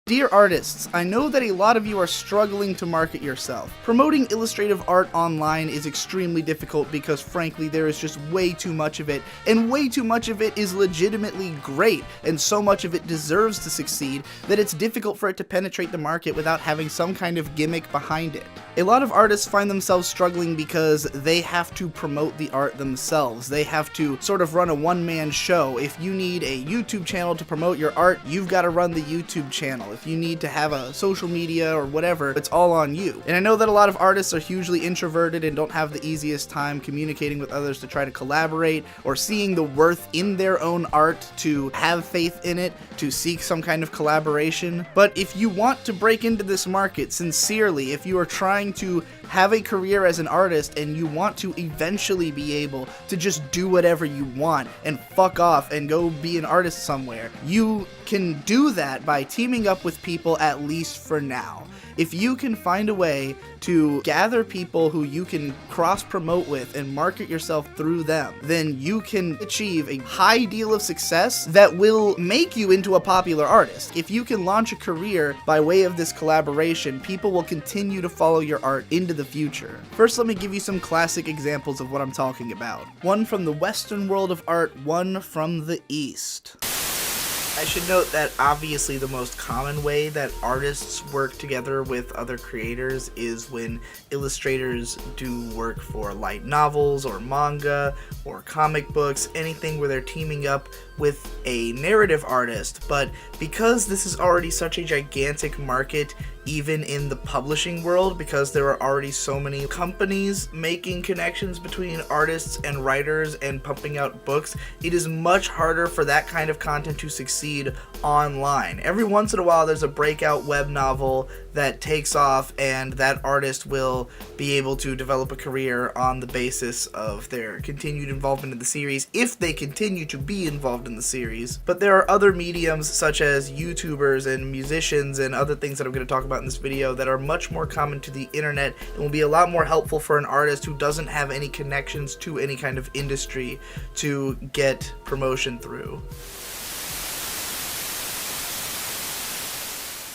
Dear artists, I know that a lot of you are struggling to market yourself. Promoting illustrative art online is extremely difficult because frankly there is just way too much of it, and way too much of it is legitimately great, and so much of it deserves to succeed that it's difficult for it to penetrate the market without having some kind of gimmick behind it. A lot of artists find themselves struggling because they have to promote the art themselves. They have to sort of run a one-man show. If you need a YouTube channel to promote your art, you've got to run the YouTube channel. If you need to have a social media or whatever, it's all on you. And I know that a lot of artists are hugely introverted and don't have the easiest time communicating with others to try to collaborate or seeing the worth in their own art to have faith in it, to seek some kind of collaboration. But if you want to break into this market sincerely, if you are trying to have a career as an artist and you want to eventually be able to just do whatever you want and fuck off and go be an artist somewhere, you can do that by teaming up with people, at least for now. If you can find a way to gather people who you can cross-promote with and market yourself through them, then you can achieve a high deal of success that will make you into a popular artist. If you can launch a career by way of this collaboration, people will continue to follow your art into the future. First, let me give you some classic examples of what I'm talking about. One from the Western world of art, one from the East. I should note that obviously the most common way that artists work together with other creators is when illustrators do work for light novels or manga or comic books, anything where they're teaming up with a narrative artist. But because this is already such a gigantic market, even in the publishing world, because there are already so many companies making connections between artists and writers and pumping out books, it is much harder for that kind of content to succeed online. Every once in a while there's a breakout web novel that takes off and that artist will be able to develop a career on the basis of their continued involvement in the series, if they continue to be involved in the series. But there are other mediums such as YouTubers and musicians and other things that I'm going to talk about in this video that are much more common to the internet and will be a lot more helpful for an artist who doesn't have any connections to any kind of industry to get promotion through.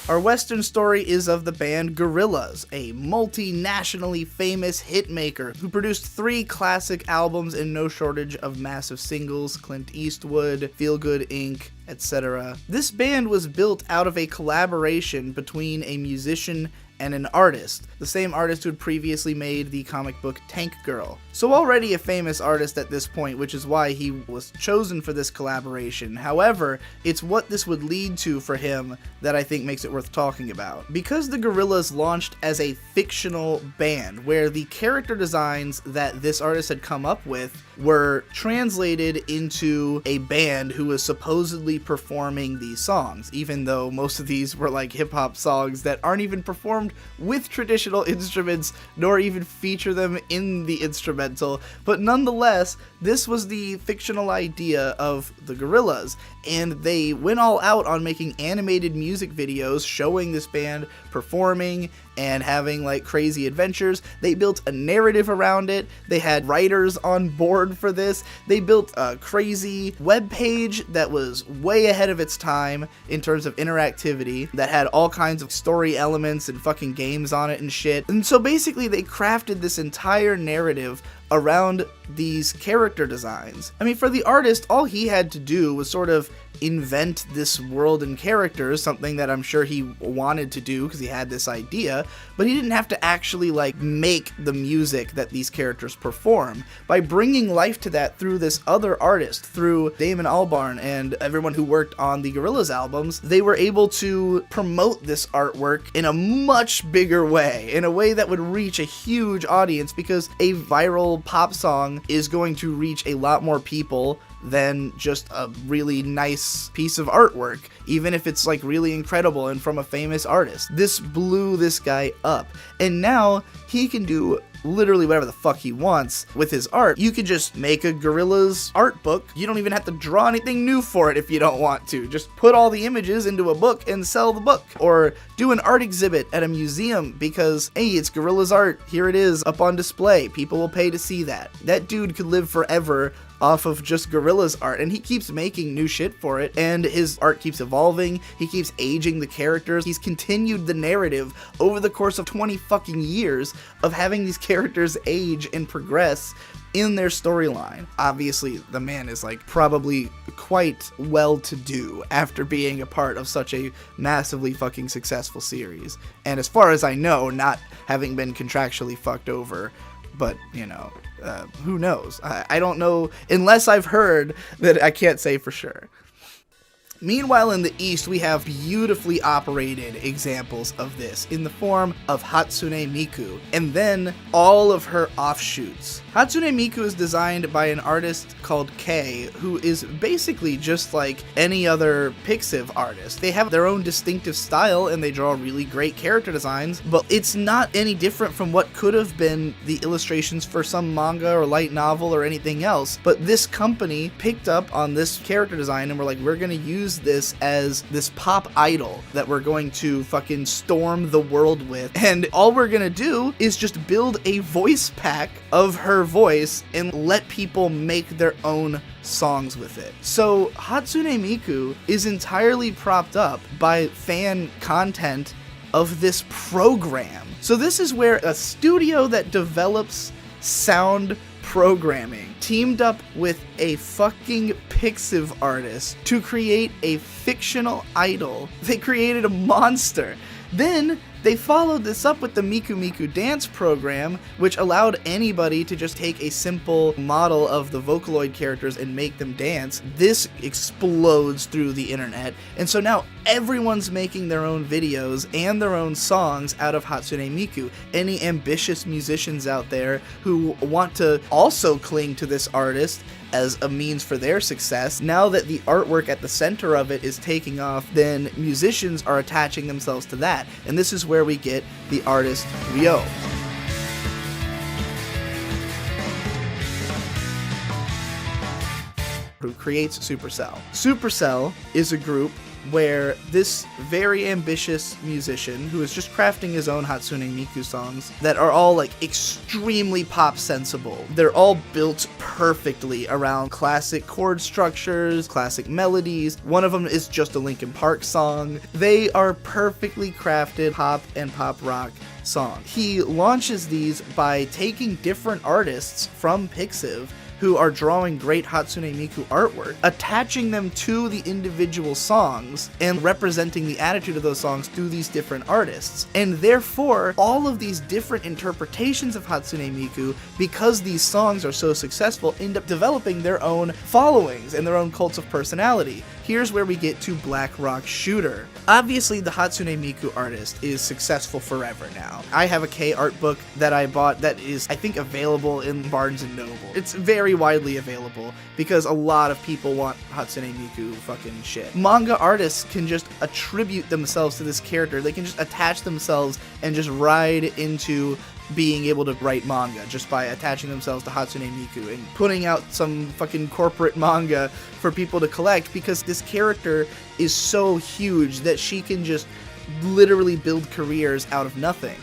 Our Western story is of the band Gorillaz, a multinationally famous hitmaker who produced 3 classic albums and no shortage of massive singles: Clint Eastwood, Feel Good Inc., etc. This band was built out of a collaboration between a musician and an artist, the same artist who had previously made the comic book Tank Girl. So already a famous artist at this point, which is why he was chosen for this collaboration. However, it's what this would lead to for him that I think makes it worth talking about. Because the Gorillaz launched as a fictional band, where the character designs that this artist had come up with were translated into a band who was supposedly performing these songs, even though most of these were like hip-hop songs that aren't even performed with traditional instruments, nor even feature them in the instrumental. But nonetheless, this was the fictional idea of the Gorillaz, and they went all out on making animated music videos showing this band performing and having like crazy adventures. They built a narrative around it. They had writers on board for this. They built a crazy web page that was way ahead of its time in terms of interactivity, that had all kinds of story elements and fucking games on it and shit. And so basically they crafted this entire narrative around these character designs. I mean, for the artist, all he had to do was sort of invent this world and characters, something that I'm sure he wanted to do because he had this idea, but he didn't have to actually like make the music that these characters perform. By bringing life to that through this other artist, through Damon Albarn and everyone who worked on the Gorillaz albums, they were able to promote this artwork in a much bigger way, in a way that would reach a huge audience, because a viral pop song is going to reach a lot more people than just a really nice piece of artwork, even if it's like really incredible and from a famous artist. This blew this guy up, and now he can do literally whatever the fuck he wants with his art. You could just make a Gorillaz art book. You don't even have to draw anything new for it if you don't want to. Just put all the images into a book and sell the book. Or do an art exhibit at a museum because, hey, it's Gorillaz art. Here it is up on display. People will pay to see that. That dude could live forever off of just Gorilla's art, and he keeps making new shit for it, and his art keeps evolving, he keeps aging the characters, he's continued the narrative over the course of 20 fucking years of having these characters age and progress in their storyline. Obviously, the man is like probably quite well to do after being a part of such a massively fucking successful series. And as far as I know, not having been contractually fucked over, but you know, who knows? I don't know, unless I've heard that. I can't say for sure. Meanwhile, in the East, we have beautifully operated examples of this in the form of Hatsune Miku, and then all of her offshoots. Hatsune Miku is designed by an artist called Kei, who is basically just like any other Pixiv artist. They have their own distinctive style, and they draw really great character designs, but it's not any different from what could have been the illustrations for some manga or light novel or anything else. But this company picked up on this character design, and we're like, we're gonna use this as this pop idol that we're going to fucking storm the world with, and all we're gonna do is just build a voice pack of her voice and let people make their own songs with it. So Hatsune Miku is entirely propped up by fan content of this program. So this is where a studio that develops sound programming teamed up with a fucking Pixiv artist to create a fictional idol. They created a monster. Then they followed this up with the Miku Miku dance program, which allowed anybody to just take a simple model of the Vocaloid characters and make them dance. This explodes through the internet, and so now everyone's making their own videos and their own songs out of Hatsune Miku. Any ambitious musicians out there who want to also cling to this artist as a means for their success, now that the artwork at the center of it is taking off, then musicians are attaching themselves to that. And this is where we get the artist Ryo, who creates Supercell. Supercell is a group where this very ambitious musician, who is just crafting his own Hatsune Miku songs that are all like extremely pop sensible. They're all built perfectly around classic chord structures, classic melodies. One of them is just a Linkin Park song. They are perfectly crafted pop and pop rock songs. He launches these by taking different artists from Pixiv who are drawing great Hatsune Miku artwork, attaching them to the individual songs, and representing the attitude of those songs through these different artists. And therefore, all of these different interpretations of Hatsune Miku, because these songs are so successful, end up developing their own followings and their own cults of personality. Here's where we get to Black Rock Shooter. Obviously, the Hatsune Miku artist is successful forever now. I have a K art book that I bought that is, I think, available in Barnes & Noble. It's very widely available because a lot of people want Hatsune Miku fucking shit. Manga artists can just attribute themselves to this character. They can just attach themselves and just ride into being able to write manga just by attaching themselves to Hatsune Miku and putting out some fucking corporate manga for people to collect, because this character is so huge that she can just literally build careers out of nothing.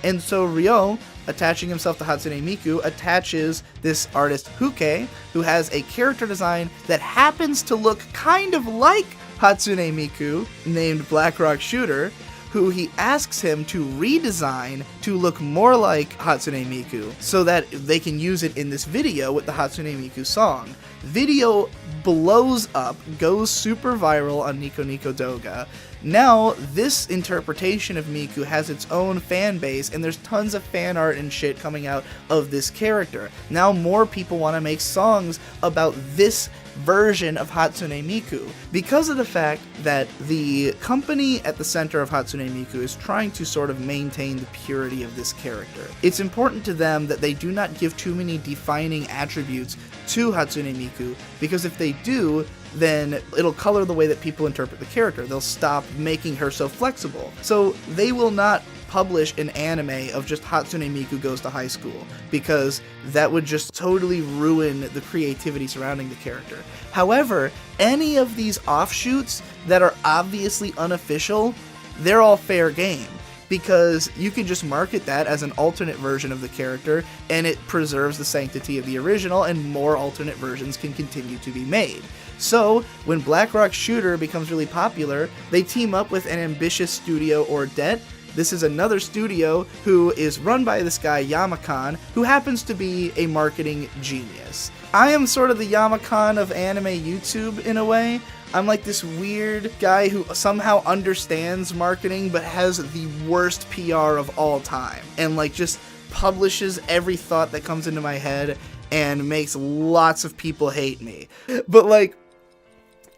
And so Ryo, attaching himself to Hatsune Miku, attaches this artist Huke, who has a character design that happens to look kind of like Hatsune Miku, named Black Rock Shooter, who he asks him to redesign to look more like Hatsune Miku so that they can use it in this video with the Hatsune Miku song. Video blows up, goes super viral on Nico Nico Doga. Now, this interpretation of Miku has its own fan base, and there's tons of fan art and shit coming out of this character. Now more people want to make songs about this version of Hatsune Miku, because of the fact that the company at the center of Hatsune Miku is trying to sort of maintain the purity of this character. It's important to them that they do not give too many defining attributes to Hatsune Miku, because if they do, then it'll color the way that people interpret the character. They'll stop making her so flexible. So they will not publish an anime of just Hatsune Miku goes to high school, because that would just totally ruin the creativity surrounding the character. However, any of these offshoots that are obviously unofficial, they're all fair game. because you can just market that as an alternate version of the character, and it preserves the sanctity of the original, and more alternate versions can continue to be made. So, when Blackrock Shooter becomes really popular, they team up with an ambitious studio or debt. This is another studio who is run by this guy, Yamakan, who happens to be a marketing genius. I am sort of the Yamakan of anime YouTube in a way. I'm like this weird guy who somehow understands marketing but has the worst PR of all time, and like just publishes every thought that comes into my head and makes lots of people hate me. But like,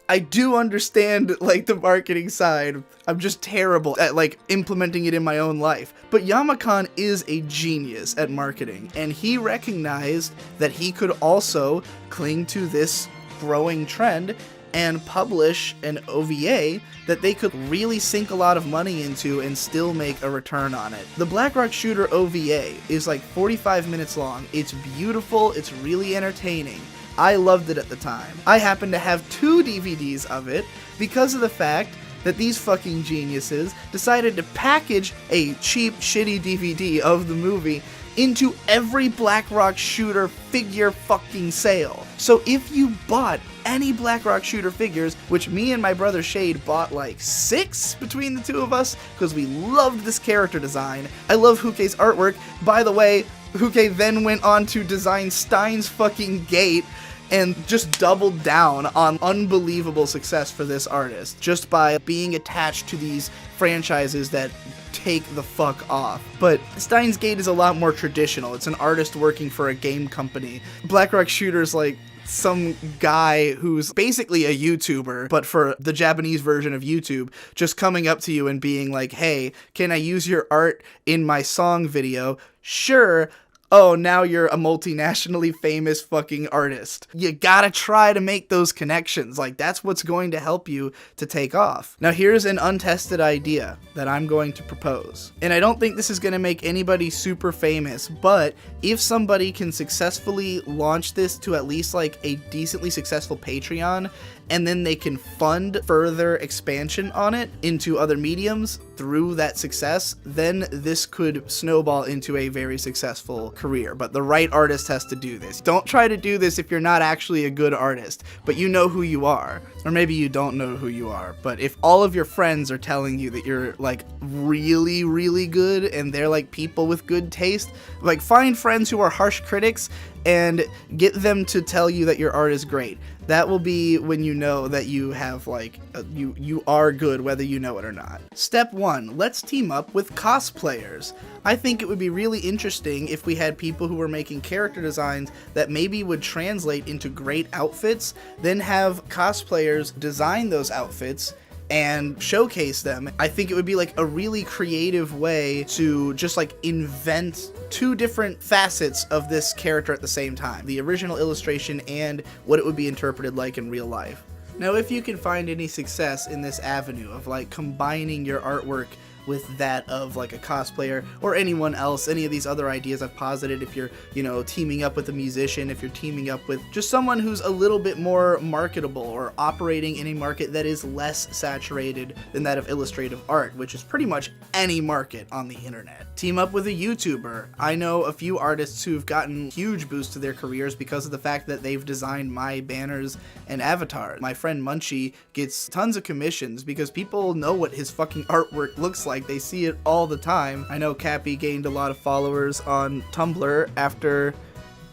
I do understand like the marketing side. I'm just terrible at like implementing it in my own life. But Yamakan is a genius at marketing, and he recognized that he could also cling to this growing trend and publish an OVA that they could really sink a lot of money into and still make a return on it. The Blackrock Shooter OVA is like 45 minutes long. It's beautiful, it's really entertaining. I loved it at the time. I happen to have 2 DVDs of it because of the fact that these fucking geniuses decided to package a cheap, shitty DVD of the movie into every Blackrock Shooter figure fucking sale. So if you bought any Blackrock Shooter figures, which me and my brother Shade bought like 6 between the 2 of us because we loved this character design. I love Hukei's artwork. By the way, Hukei then went on to design Stein's fucking gate and just doubled down on unbelievable success for this artist just by being attached to these franchises that take the fuck off. But Steins Gate is a lot more traditional. It's an artist working for a game company. Blackrock Shooter's like some guy who's basically a YouTuber, but for the Japanese version of YouTube, just coming up to you and being like, hey, can I use your art in my song video? Sure. Oh, now you're a multinationally famous fucking artist. You gotta try to make those connections. Like, that's what's going to help you to take off. Now, here's an untested idea that I'm going to propose. And I don't think this is gonna make anybody super famous, but if somebody can successfully launch this to at least like a decently successful Patreon, and then they can fund further expansion on it into other mediums through that success, then this could snowball into a very successful career. But the right artist has to do this. Don't try to do this if you're not actually a good artist, but you know who you are. Or maybe you don't know who you are, but if all of your friends are telling you that you're like really, really good and they're like people with good taste, like find friends who are harsh critics and get them to tell you that your art is great. That will be when you know that you have like, you are good whether you know it or not. Step 1, let's team up with cosplayers. I think it would be really interesting if we had people who were making character designs that maybe would translate into great outfits, then have cosplayers design those outfits and showcase them. I think it would be like a really creative way to just like invent 2 different facets of this character at the same time. The original illustration and what it would be interpreted like in real life. Now, if you can find any success in this avenue of like combining your artwork with that of like a cosplayer or anyone else, any of these other ideas I've posited, if you're, you know, teaming up with a musician, if you're teaming up with just someone who's a little bit more marketable or operating in a market that is less saturated than that of illustrative art, which is pretty much any market on the internet. Team up with a YouTuber. I know a few artists who've gotten huge boosts to their careers because of the fact that they've designed my banners and avatars. My friend Munchie gets tons of commissions because people know what his fucking artwork looks like. They see it all the time. I know Cappy gained a lot of followers on Tumblr after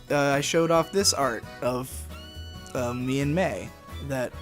I showed off this art of me and May that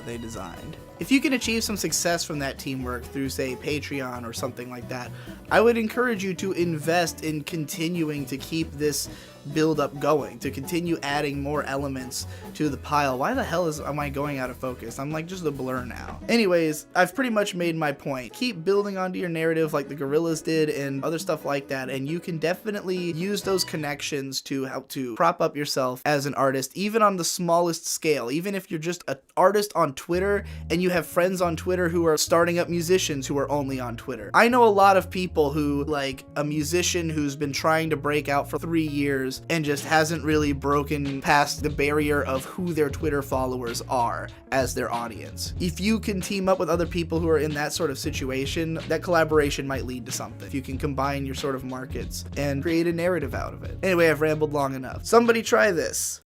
they designed. If you can achieve some success from that teamwork through, say, Patreon or something like that, I would encourage you to invest in continuing to keep this build up going, to continue adding more elements to the pile. Why the hell am I going out of focus? I'm like just a blur now. Anyways, I've pretty much made my point. Keep building onto your narrative like the Gorillas did and other stuff like that, and you can definitely use those connections to help to prop up yourself as an artist, even on the smallest scale. Even if you're just an artist on Twitter and you have friends on Twitter who are starting up musicians who are only on Twitter. I know a lot of people who, like a musician who's been trying to break out for 3 years followers and just hasn't really broken past the barrier of who their Twitter followers are as their audience. If you can team up with other people who are in that sort of situation, that collaboration might lead to something. If you can combine your sort of markets and create a narrative out of it. Anyway, I've rambled long enough. Somebody try this.